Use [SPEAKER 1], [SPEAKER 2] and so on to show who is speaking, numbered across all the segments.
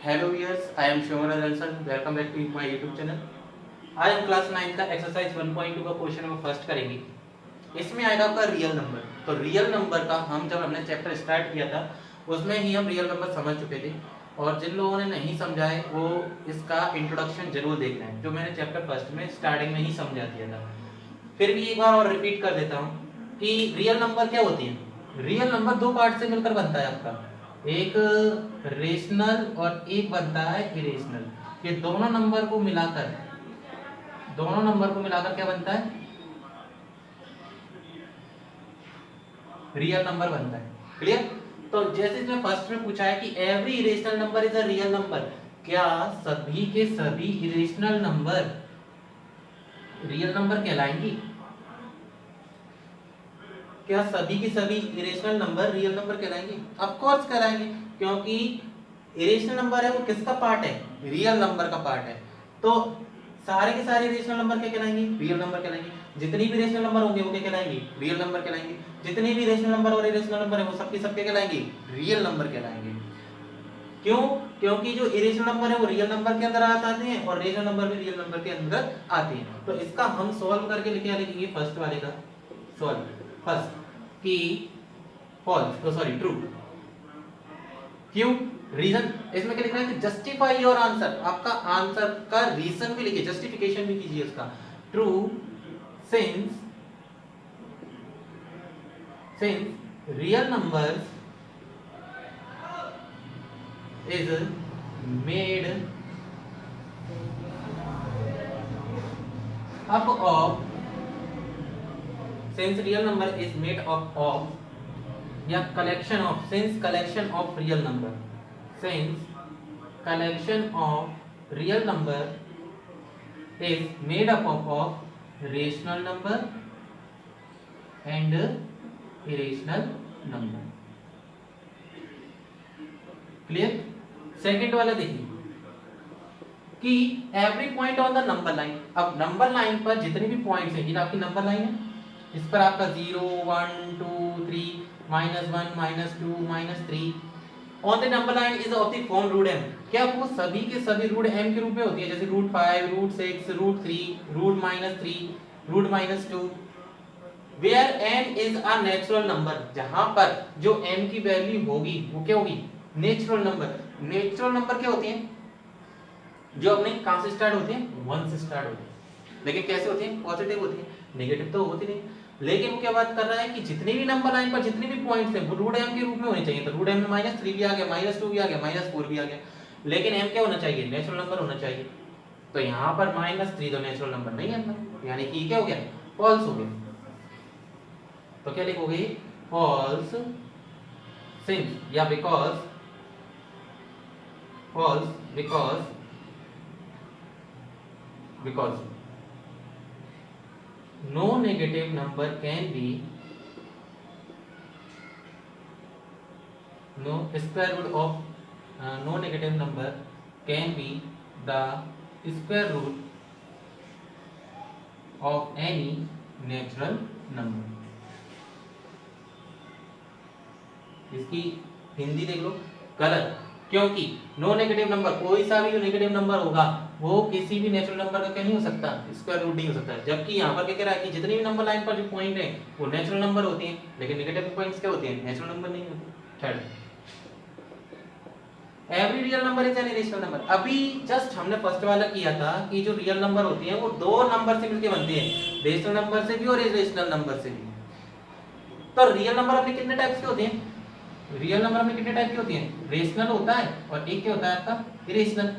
[SPEAKER 1] Hello viewers, I am Shomara Johnson. Welcome back to my YouTube channel. आज हम class 9 का exercise 1.2 का question number first करेंगे। इसमें आएगा आपका रियल नंबर। तो रियल नंबर का हमने चैप्टर स्टार्ट किया था उसमें ही हम रियल नंबर समझ चुके थे, और जिन लोगों ने नहीं समझा है वो इसका इंट्रोडक्शन जरूर देख रहे हैं, जो मैंने चैप्टर फर्स्ट में स्टार्टिंग में ही समझा दिया था। फिर भी एक बार और रिपीट कर देता हूँ कि रियल नंबर क्या होती है। रियल नंबर दो पार्ट से मिलकर बनता है आपका, एक रेशनल और एक बनता है इरेशनल। ये दोनों नंबर को मिलाकर क्या बनता है? रियल नंबर बनता है। क्लियर? तो जैसे इसमें फर्स्ट में पूछा है कि every irrational number is a real number, क्या सभी के सभी इरेशनल नंबर रियल नंबर कहलाएंगी? क्या सभी के सभी इरेशनल नंबर रियल नंबर कहलाएंगे? ऑफ कोर्स कहलाएंगे, क्योंकि इरेशनल नंबर है वो किसका पार्ट है? रियल नंबर का पार्ट है। तो सारे के सारे इरेशनल नंबर क्या कहलाएंगे? रियल नंबर कहलाएंगे। जितनी भी इरेशनल नंबर होंगे वो क्या कहलाएंगे? रियल नंबर कहलाएंगे। जितने भी इरेशनल नंबर और इरेशनल नंबर है वो सबके सब क्या कहलाएंगे? रियल नंबर कहलाएंगे। क्यों? क्योंकि जो इरेशनल नंबर है वो रियल नंबर के अंदर आते हैं और रेशनल नंबर भी रियल नंबर के अंदर आते हैं। तो इसका हम सॉल्व करके क्या लिखेंगे? फर्स्ट वाले का सॉल्व फर्स्ट कि फॉल्स, सॉरी ट्रू। क्यों? रीजन इसमें क्या लिखना है कि जस्टिफाई योर आंसर, आपका आंसर का रीजन भी लिखिए, जस्टिफिकेशन भी कीजिए उसका। True since real numbers is made up of since real number is made up of या collection of since collection of real number is made up of rational number and irrational number। Clear? Second वाला देखिए कि every point on the number line. अब number line पर जितने भी points हैं, ये आपकी नंबर लाइन है, इस पर आपका 0 1 2 3 -1 -2 -3 on the number line is of the form root m। क्या वो सभी के सभी रूट m के रूप में होती है? जैसे √5 √6 √3 √-3 √-2, where m is a natural number. जहां पर जो m की वैल्यू होगी वो क्या होगी? Natural number. नेचुरल नंबर क्या होती है? जो अपने कहां से स्टार्ट होते हैं? 1 से स्टार्ट होते हैं। लेकिन कैसे होते हैं? पॉजिटिव होती है, नेगेटिव तो होती नहीं। लेकिन वो क्या बात कर रहा है कि जितने भी नंबर लाइन पर जितने भी पॉइंट्स हैं वो रूट m के रूप में होने चाहिए। तो रूट m में -3 भी आ गया, -2 भी आ गया, -4 भी आ गया, लेकिन m क्या होना चाहिए? नेचुरल नंबर होना चाहिए। तो यहाँ पर -3 तो नेचुरल नंबर नहीं है, यानी कि क्या हो गया? फॉल्स हो गया। तो क्या लिखोगे? फॉल्स सिंस या because, false because no negative number can be no square root of no negative number can be the square root of any natural number। इसकी हिंदी देख लो, गलत। क्योंकि नो नेगेटिव नंबर, कोई सा भी जो नेगेटिव नंबर होगा वो किसी भी नेचुरल नंबर का क्या नहीं हो सकता? स्क्वायर रूट नहीं हो सकता। जबकि यहाँ पर क्या कह रहा है कि जितनी भी नंबर लाइन पर जो पॉइंट है वो नेचुरल नंबर होती हैं, लेकिन नेगेटिव पॉइंट्स क्या होते हैं? नेचुरल नंबर नहीं होते। Third, every real number is an irrational number. अभी जस्ट हमने फर्स्ट वाला किया था कि जो रियल नंबर होती हैं वो दो नंबर से मिलकर बनती हैं, रेशनल नंबर से भी और इरेशनल नंबर से भी। तो रियल नंबर अपने कितने टाइप्स के होते हैं? रियल नंबर में कितने टाइप की होती हैं? रेशनल होता है और एक क्या होता है आपका? इरेशनल।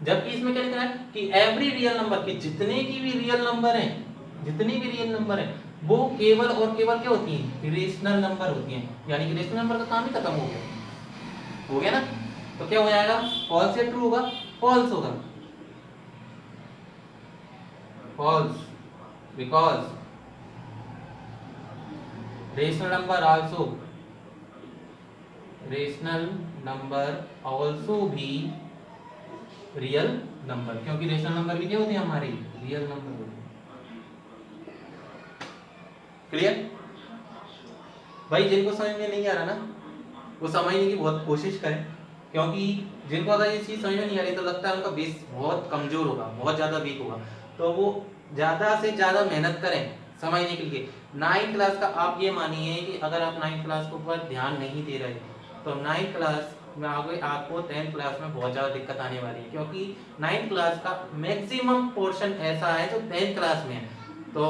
[SPEAKER 1] जबकि इसमें क्या लिखा है कि एवरी रियल नंबर, की जितने की भी रियल नंबर हैं, जितनी भी रियल नंबर है वो केवल और केवल क्या होती हैं? इरेशनल नंबर होती हैं। यानी कि रेशनल नंबर का काम ही खत्म हो गया ना। तो क्या हो जाएगा? फॉल्स या ट्रू होगा? फॉल्स होगा। False because rational number also भी रियल नंबर, क्योंकि रेशनल नंबर भी क्या होते हैं? हमारे रियल नंबर होते हैं। क्लियर? भाई जिनको समझ में नहीं आ रहा ना वो समझने की बहुत कोशिश करें, क्योंकि जिनको अगर ये चीज़ समझ में नहीं आ रही तो लगता है उनका बेस बहुत कमज़ोर होगा, बहुत ज़्यादा वीक होगा, तो वो ज़्यादा से ज़्यादा मेहनत करें समझने के लिए। 9th क्लास का आप ये मानिए कि अगर आप 9th क्लास के ऊपर ध्यान नहीं दे रहे तो 9th क्लास में आगे आपको 10th क्लास में बहुत ज़्यादा दिक्कत आने वाली है, क्योंकि 9th क्लास का मैक्सिमम पोर्शन ऐसा है जो 10th क्लास में है। तो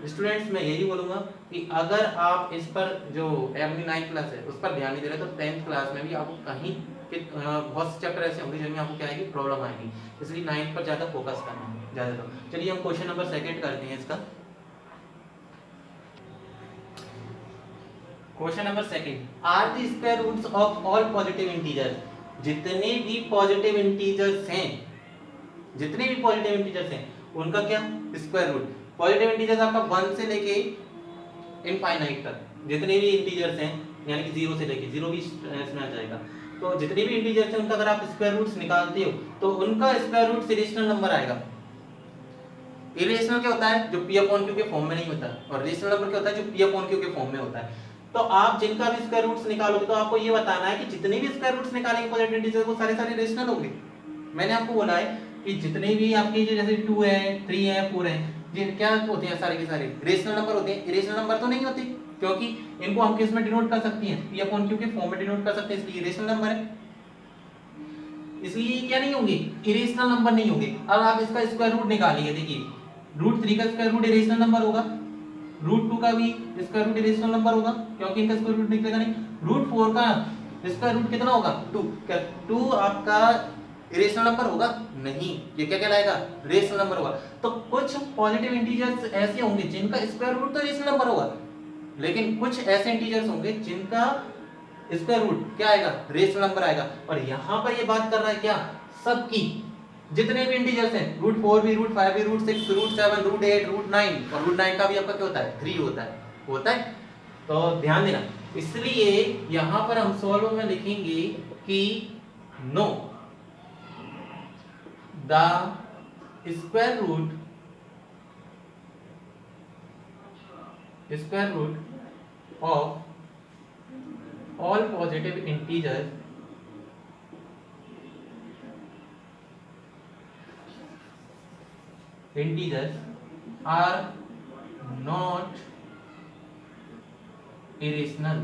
[SPEAKER 1] स्टूडेंट्स मैं यही बोलूँगा कि अगर आप इस पर जो अपनी 9th क्लास है उस पर ध्यान नहीं दे रहे तो 10th क्लास में भी आपको कहीं बहुत से चैप्टर ऐसे होंगे जिनमें आपको क्या आएगी, प्रॉब्लम आएगी, इसलिए 9th पर ज़्यादा फोकस करना है ज़्यादा। चलिए हम क्वेश्चन नंबर 2 करते हैं इसका। Question number 2, are the square roots of all positive integers, जितने भी पॉजिटिव इंटीजर्स हैं, जितने भी पॉजिटिव इंटीजर्स हैं उनका क्या स्क्वायर रूट। पॉजिटिव इंटीजर्स आपका 1 से लेके इनफाइनाइट तक जितने भी इंटीजर्स हैं, यानी कि 0 से लेके 0 भी इसमें आ जाएगा, तो जितने भी इंटीजर्स हैं उनका अगर आप स्क्वायर रूट्स निकालते हो तो उनका स्क्वायर रूट इरेशनल नंबर आएगा। इरेशनल क्या होता है, जो p अपॉन q के फॉर्म में नहीं होता, और रेशनल नंबर क्या होता है, जो p अपॉन q के फॉर्म में होता है। तो आप जिनका भी स्क्वायर रूट्स निकालोगे तो आपको ये बताना है कि जितने भी स्क्वायर रूट्स निकालेंगे पॉजिटिव इंटीजर वो सारे सारे रेशनल होंगे। मैंने आपको बोला है कि जितने भी आपके जैसे 2 है 3 है 4 है ये क्या होते हैं, सारे के सारे रेशनल नंबर होते हैं। इरेशनल नंबर तो नहीं होते, क्योंकि इनको हम किस में डिनोट कर सकते हैं, p अपॉन q के फॉर्म में डिनोट कर सकते हैं, इसलिए रेशनल नंबर है, इसलिए क्या नहीं होंगे, इरेशनल नंबर नहीं होंगे। अब आप इसका स्क्वायर रूट निकालिए, देखिए √3 का स्क्वायर रूट इरेशनल नंबर होगा, √2 का भी स्क्वायर रूट इरेशनल नंबर होगा क्योंकि इनका स्क्वायर रूट निकलेगा नहीं, √4 का स्क्वायर रूट कितना होगा 2, क्या 2 आपका इरेशनल नंबर होगा नहीं, ये क्या कहलाएगा रेशनल नंबर होगा। तो कुछ पॉजिटिव इंटीजर्स ऐसे होंगे जिनका स्क्वायर रूट तो रेशनल नंबर होगा, लेकिन कुछ ऐसे इंटीजर्स होंगे जिनका स्क्वायर रूट क्या आएगा, रेशनल नंबर आएगा। और यहां पर ये बात कर रहा है क्या, सबकी जितने भी इंटीजर्स हैं, √4 भी, √5 भी, √6, √7, √8, √9, और √9 का भी आपका क्या होता है 3 होता है। तो ध्यान देना, इसलिए यहां पर हम सॉल्व में लिखेंगे कि no the square root of all positive integers are not irrational।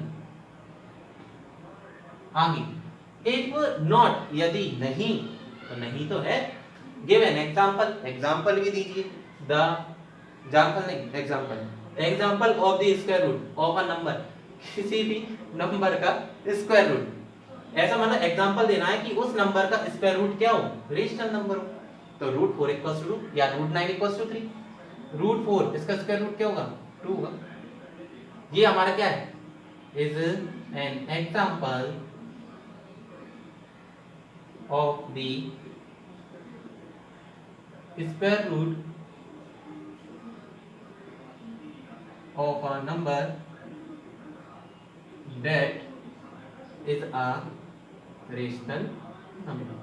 [SPEAKER 1] आगे एक नॉट, यदि नहीं तो नहीं तो है, गिव एन एग्जांपल, एग्जांपल भी दीजिए, द एग्जांपल नहीं example of the square root of a number, किसी भी नंबर का स्क्वायर रूट, ऐसा मतलब एग्जांपल देना है कि उस नंबर का स्क्वायर रूट क्या हो, रेशनल नंबर हो। तो √4 इक्वल्स टू 2 या √9 इक्वल्स टू 3, √4 इसका स्क्वायर रूट क्या होगा 2 होगा। ये हमारा क्या है, is an example of the square root of a number that is a rational number।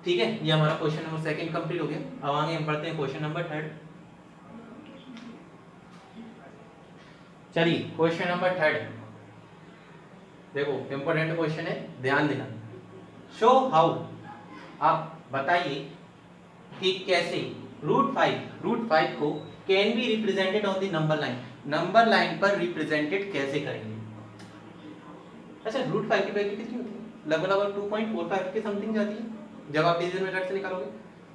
[SPEAKER 1] ठीक है, ये हमारा क्वेश्चन नंबर 2 कंप्लीट हो गया। अब आगे हम पढ़ते हैं क्वेश्चन नंबर 3। चलिए क्वेश्चन नंबर 3 देखो, इंपॉर्टेंट क्वेश्चन है, ध्यान देना। शो हाउ, आप बताइए कि कैसे √5 को can be represented on the number line, number line पर रिप्रेजेंटेड कैसे करेंगे। अच्छा √5 की वैल्यू कितनी होती है, लगभग 2.45 के समथिंग जाती है जब आप डिवीजन मेथड से निकालोगे,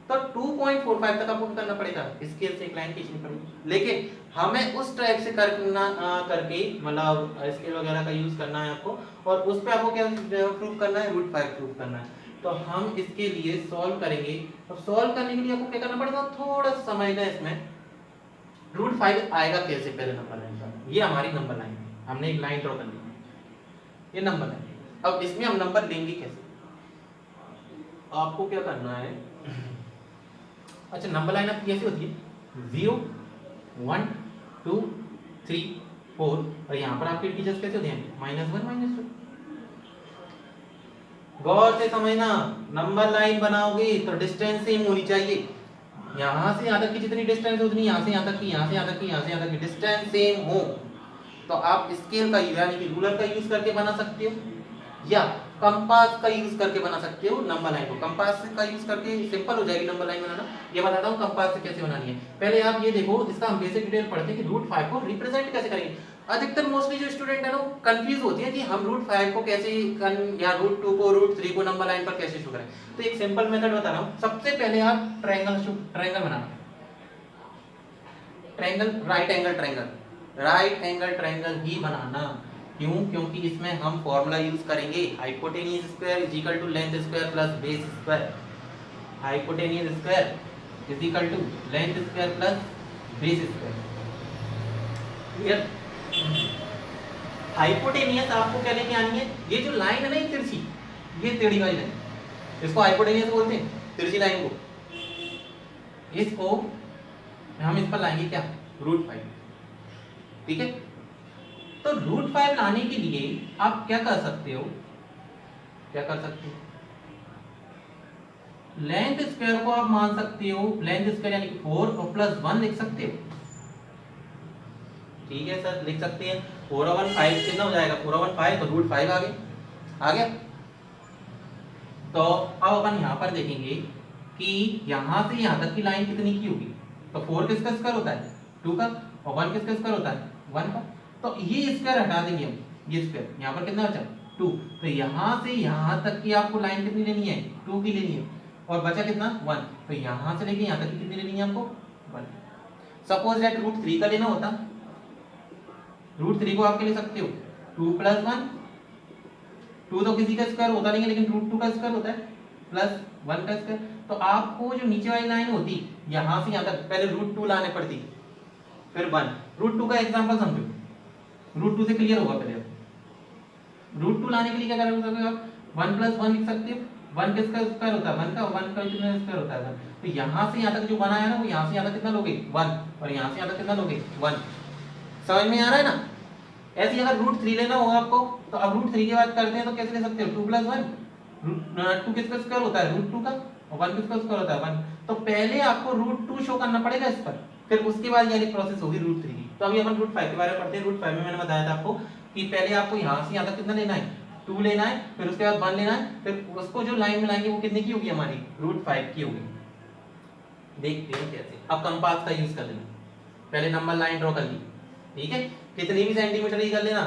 [SPEAKER 1] तो 2.45 तक आपको करना पड़ेगा, स्केल से एक लाइन खींचनी पड़ेगी। लेकिन हमें उस टाइप से करना करके मतलब स्केल वगैरह का यूज करना है आपको, और उस पे आपको क्या प्रूफ करना है, √5 प्रूफ करना है। तो हम इसके लिए सॉल्व करेंगे। अब सॉल्व करने के लिए आपको क्या करना पड़ेगा, थोड़ा सा समझना है इसमें, √5 आएगा कैसे पहले नंबर लाइन पर। ये हमारी नंबर लाइन है, हमने एक लाइन ड्रॉ कर ली, ये नंबर लाइन। अब इसमें हम नंबर लेंगे कैसे, आपको क्या करना है, अच्छा नंबर लाइन आपकी कैसी होती है 0 1 2 3 4, और यहाँ पर आपके इंटीजर्स कैसे होते हैं -1 -2। गौर से समझना, नंबर लाइन बनाओगे तो डिस्टेंस सेम होनी चाहिए, यहाँ से यहाँ तक की जितनी डिस्टेंस है उतनी यहाँ से यहाँ तक की, यहाँ से यहाँ तक की, यहाँ से यहाँ तक की डिस्टेंस सेम हो तो आप स्केल का यानी कि रूलर का यूज करके बना सकते हो या कंपास का यूज करके बना सकते हो नंबर लाइन को। कंपास का यूज करके सिंपल हो जाएगी नंबर लाइन बनाना। ये बताता हूँ कंपास से कैसे बनानी है। पहले आप ये देखो, इसका हम बेसिक डिटेल पढ़ते हैं कि √5 को रिप्रेजेंट कैसे करेंगे। अधिकतर मोस्टली जो स्टूडेंट है ना कंफ्यूज होती है कि हम √5 को कैसे या √2 को √3 को नंबर लाइन पर कैसे शो करें। तो एक सिंपल मेथड बता रहा हूँ। सबसे पहले आप ट्रायंगल बनाना, ट्रायंगल राइट एंगल ट्रायंगल ही बनाना। क्यों? क्योंकि इसमें हम फॉर्मूला यूज करेंगे hypotenuse square is equal to length square plus base square. Hypotenuse square is equal to length square plus base square. Clear? Hypotenuse आपको क्या लेके आनी है, ये जो लाइन है ना ये तिरछी, ये टेढ़ी वाली लाइन, इसको हाइपोटेनियस बोलते हैं, तिरछी लाइन को। इसको हम इस पर लाएंगे क्या, √5। ठीक है, तो √5 लाने के लिए आप क्या कर सकते हो, लेंथ स्क्वायर को आप मान सकते हो, लेंथ स्क्वायर यानी 4 और +1 लिख सकते हो। ठीक है सर, लिख सकते हैं। 4 और 1 5 कितना हो जाएगा, 4 और 1 5 तो √5 आ गया। तो अब अपन यहाँ पर देखेंगे कि यहाँ से यहाँ तक की लाइन कितनी की होगी। तो 4 किसका स्क्वायर होता है, 2 का, और 1 किसका स्क्वायर होता है, 1 का। तो ये स्क्वायर हटा देंगे हम, ये स्क्वायर यहाँ पर कितना बचा, 2। तो यहाँ से यहाँ तक की आपको लाइन कितनी लेनी है, 2 की लेनी है, और बचा कितना, 1। तो यहाँ से लेके यहाँ तक की कितनी लेनी है आपको, 1। सपोज दैट √3 का लेना होता, √3 को आप ले सकते हो 2 + 1, 2 तो किसी का स्क्वायर होता नहीं है लेकिन √2 का स्क्वायर होता है, प्लस 1 का स्क्वायर। तो आपको जो नीचे वाली लाइन होती यहाँ से यहाँ तक पहले √2 लाने पड़ती, फिर 1। √2 का एग्जांपल समझो, √2 से क्लियर होगा। पहले √2 लाने के लिए क्या करना होगा, आप 1 + 1 लिख सकते हो। 1 किसका स्क्वायर होता है, 1 का, 1 का कितना स्क्वायर होता है, 1। तो यहाँ से यहाँ तक जो बना है ना वो यहाँ से यहाँ तक कितना लोगे, 1, और यहाँ से यहाँ तक कितना लोगे, 1। समझ में आ रहा है ना। ऐसे ही अगर √3 लेना होगा आपको, तो अब √3 की बात करते हैं तो कैसे ले सकते हो, 2 + 1, 2 किसका स्क्वायर होता है, √2 का, और 1 किसका स्क्वायर होता है, 1। तो पहले आपको √2 शो करना पड़ेगा इस पर, फिर उसके बाद यानी प्रोसेस होगी √3 की। तो अभी अपन √5 के बारे में पढ़ते हैं। √5 में मैंने बताया था आपको कि पहले आपको यहाँ से यहाँ तक कितना लेना है, 2 लेना है, फिर उसके बाद 1 लेना है, फिर उसको जो लाइन मिलाएंगे वो कितने की होगी हमारी, √5 की होगी। देखते हैं कैसे। अब कंपास का यूज कर लेना, पहले नंबर लाइन ड्रॉ कर ली, ठीक है, कितनी भी सेंटीमीटर की कर लेना,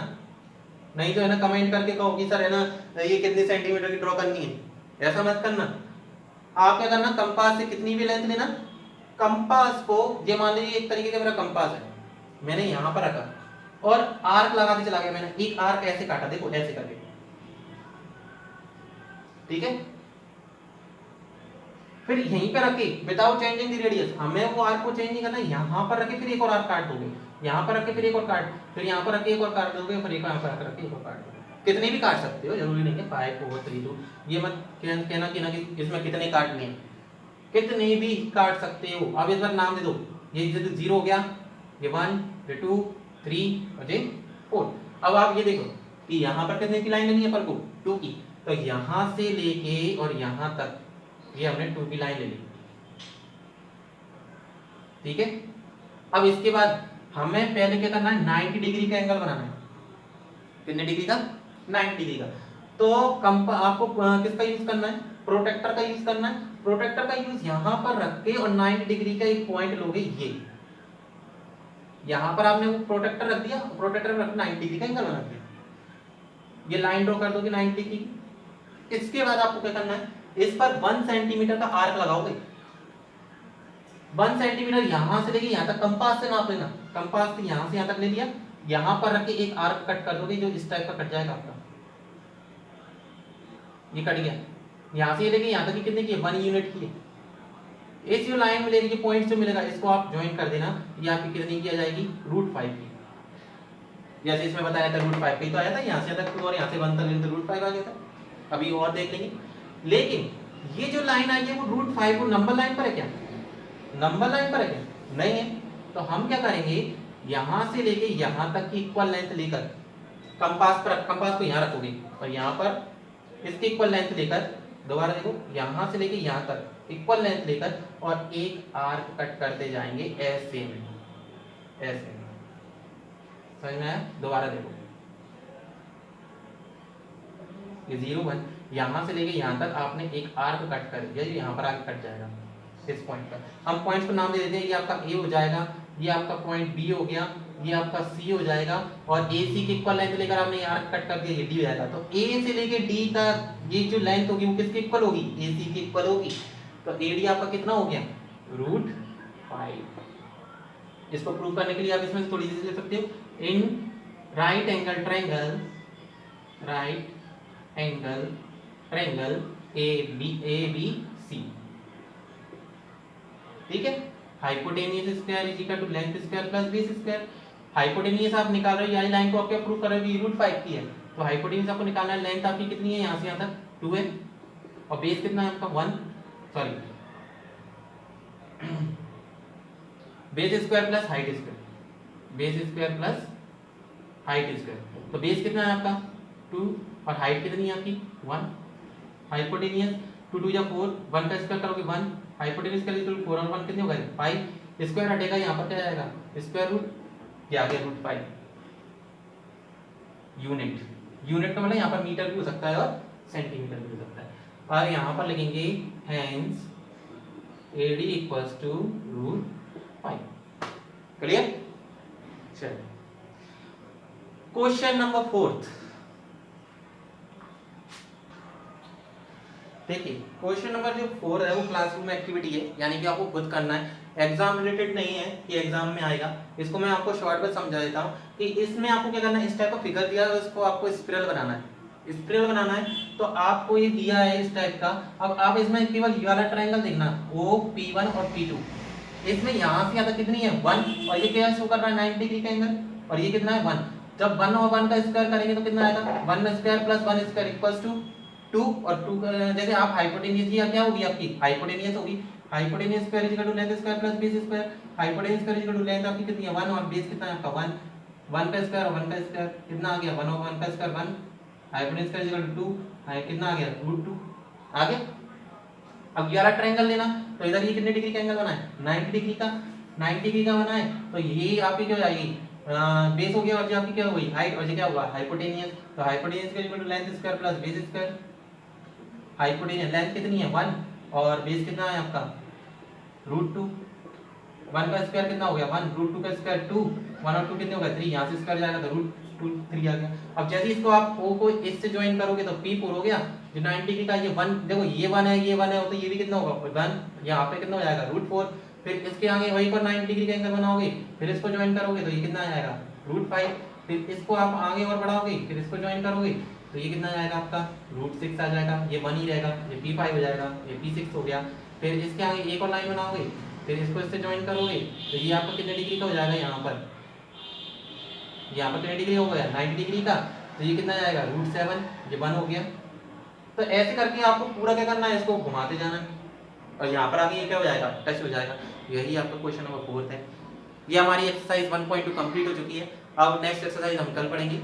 [SPEAKER 1] नहीं तो है ना कमेंट करके कहो कि सर है ना ये कितने सेंटीमीटर की ड्रॉ करनी है, ऐसा मत करना। आप क्या करना, कंपास से कितनी भी लेंथ लेना, कंपास को, ये मान लीजिए एक तरीके का मेरा कंपास है, मैंने यहाँ पर रखा और आर्क लगाते चला गया, मैंने एक आर्क ऐसे काटा, देखो ऐसे करके, ठीक है। फिर यहीं पे रखे विदाउट चेंजिंग द रेडियस, हमें वो आर्क को चेंज नहीं करना, यहाँ पर रखे फिर एक और आर्क काट दोगे, यहाँ पर रखे फिर एक और काट, फिर यहाँ पर रखे एक और काट दोगे, फिर एक यहाँ पर रखे एक और काट दोगे। कितने भी काट सकते हो, जरूरी नहीं है 5/3 2। ये मत कहना कि इसमें कितने काटने हैं, कितने भी काट सकते हो। अब इस बार नाम दे दो, ये 0 हो गया, ये 1, ये 2, 3 और ये 4। अब आप ये देखो कि यहाँ पर कितने की लाइन लेनी है अपन को, 2 की। तो यहाँ से लेके और यहाँ तक ये हमने 2 की लाइन ले ली, ठीक है। अब इसके बाद हमें पहले क्या करना है, 90 डिग्री का एंगल बनाना है। कितने डिग्री का, 90 डिग्री का। तो आपको किसका यूज करना है, प्रोटेक्टर का यूज करना है। प्रोटेक्टर का यूज यहाँ पर रख के और 90 डिग्री का एक पॉइंट लोगे, ये यहाँ पर आपने वो प्रोटेक्टर रख दिया, प्रोटेक्टर रख 90 डिग्री का एंगल बना दिया, ये लाइन ड्रॉ कर दोगे 90 डिग्री। इसके बाद आपको क्या करना है, इस पर 1 सेंटीमीटर का आर्क लगाओगे। 1 सेंटीमीटर यहाँ से लेके यहाँ तक, कंपास से नाप लेना, कंपास से यहाँ से यहाँ तक ले लिया, यहाँ पर रख के एक आर्क कट कर दोगे जो इस टाइप का कट जाएगा आपका, ये कट गया। यहाँ से लेके यहाँ तक की कितने की है, 1 यूनिट की है। इस जो लाइन मिलेगी, पॉइंट जो मिलेगा, इसको आप ज्वाइन कर देना, ये आपकी कितनी की आ जाएगी, √5 की। जैसे इसमें बताया था √5 की तो आया था, यहाँ से तक 2 और यहाँ से 1 तक तो √5 आ गया था। अभी और देख लेंगे। लेकिन ये जो लाइन आई है वो √5 को नंबर लाइन पर है क्या, नंबर लाइन पर है क्या, नहीं है। तो हम क्या करेंगे, यहाँ से लेके यहाँ तक की इक्वल लेंथ लेकर कंपास पर, कंपास को यहाँ रखोगे और यहाँ पर इसकी इक्वल लेंथ लेकर, दोबारा देखो, यहाँ से लेके यहाँ तक इक्वल लेंथ लेकर और एक आर्क कट करते जाएंगे ऐसे में, ऐसे में। समझ में आया? दोबारा देखो, ये 0 1 यहाँ से लेके यहाँ तक आपने एक आर्क कट कर दिया, यहाँ पर आके कट जाएगा इस पॉइंट पर। हम पॉइंट्स को नाम दे देते हैं, ये आपका ए हो जाएगा, ये आपका पॉइंट बी हो गया, ये आपका सी हो जाएगा, और ए सी की इक्वल लेंथ लेकर आपने आर्क कट कर दिया, ये डी हो जाएगा। तो ए से लेके डी का ये जो लेंथ होगी वो किसके इक्वल होगी? ए सी की इक्वल होगी। तो ए डी आपका कितना हो गया? √5। इसको प्रूव करने के लिए आप इसमें थोड़ी चीजें ले सकते हो। इन right angle triangle, right angle triangle A B C, ठीक है। Hypotenuse square is equal to length square plus base square. Hypotenuse आप निकाल रहे हो, यानी लाइन को आप क्या प्रूव कर रहे हो? √5 की है, तो हाइपोटेनियस आपको निकालना है, लेंथ आपकी कितनी है यहाँ से यहाँ तक 2 है, और बेस कितना है आपका 1, sorry base square plus height square, base square plus height square. तो बेस कितना है आपका 2 और हाइट कितनी है आपकी 1। हाइपोटेनियस 2 2 या 4, 1 का स्क्वायर करोगे 1, हाइपोटेनियस का इक्वल 4 और 1 कितने हो गए 5। स्क्वायर हटेगा, यहाँ पर क्या आएगा? स्क्वायर रूट, ये आ गया √5 यूनिट। यूनिट का मतलब यहाँ पर मीटर भी हो सकता है और सेंटीमीटर भी हो सकता है। और यहाँ पर लिखेंगे hence AD equals to √5। Clear? चलिए क्वेश्चन नंबर 4। देखिए क्वेश्चन नंबर जो 4 है वो क्लासरूम एक्टिविटी है, यानी कि आपको खुद करना है, एग्जाम रिलेटेड नहीं है कि एग्जाम में आएगा। इसको मैं आपको शॉर्ट में समझा देता हूँ कि इसमें आपको क्या करना है, इस टाइप का फिगर दिया है, उसको आपको स्पिरल बनाना है, स्पिरल बनाना है। तो आपको ये दिया है इस टाइप का। अब आप इसमें केवल ये वाला ट्रायंगल देखना, OP1 और P2। इसमें यहाँ से यहाँ तक कितनी है 1, और ये क्या शो कर रहा है 90 डिग्री का एंगल, और ये कितना है 1। जब 1 और 1 का स्क्वायर करेंगे तो कितना आएगा? 1 square plus 1 square equals to 2, और 2 जैसे आप हाइपोटेनियस या क्या होगी आपकी हाइपोटेनियस होगी, hypotenuse square is equal to length square plus base square. Hypotenuse square is equal to length आपकी कितनी है 1, और बेस कितना है आपका 1। 1 का स्क्वायर और 1 का स्क्वायर कितना आ गया 1, और 1 का square 1। Hypotenuse square is equal to 2, कितना आ गया √2 आ गया। अब ये वाला ट्रायंगल लेना, तो इधर ये कितने डिग्री का एंगल बना है 90 डिग्री का, 90 डिग्री का बना है। तो ये आपकी क्या हो जाएगी बेस हो गया, और जो आपकी क्या हो गई हाइट, और ये क्या होगा हाइपोटेनियस। तो hypotenuse is equal to length square plus base square. Hypotenuse length कितनी है 1, और बेस कितना है आपका √2। 1 का स्क्वायर कितना हो गया 1, √2 का स्क्वायर 2, 1 और 2 कितने हो गए 3, यहाँ से स्क्वायर जाएगा तो √2 3 आ गया। अब जैसे इसको आप O को इससे ज्वाइन करोगे तो P4 हो गया, जो 90 डिग्री का ये 1, देखो ये 1 है ये 1 है, तो ये भी कितना होगा 1, यहाँ पे कितना हो जाएगा √4। फिर इसके आगे वहीं पर 90 डिग्री का एंगल बनाओगे, फिर इसको ज्वाइन करोगे तो ये कितना आ जाएगा √5। फिर इसको आप आगे और बढ़ाओगे, फिर इसको ज्वाइन करोगे तो ये कितना जाएगा आपका √6 आ जाएगा, ये 1 ही रहेगा, ये P5 हो जाएगा, ये P6 हो गया। फिर इसके आगे एक और लाइन बनाओगे, फिर इसको इससे ज्वाइन करोगे तो ये आपका कितने डिग्री का हो जाएगा, यहाँ पर कितने डिग्री हो गया 90 डिग्री का, तो ये कितना जाएगा √7, ये 1 हो गया। तो ऐसे करके आपको पूरा क्या करना है, इसको घुमाते जाना है, और यहाँ पर आगे ये क्या हो जाएगा टच हो जाएगा। यही आपका क्वेश्चन नंबर 4 है। ये हमारी एक्सरसाइज 1.2 कंप्लीट हो चुकी है। अब नेक्स्ट एक्सरसाइज हम कल पढ़ेंगे।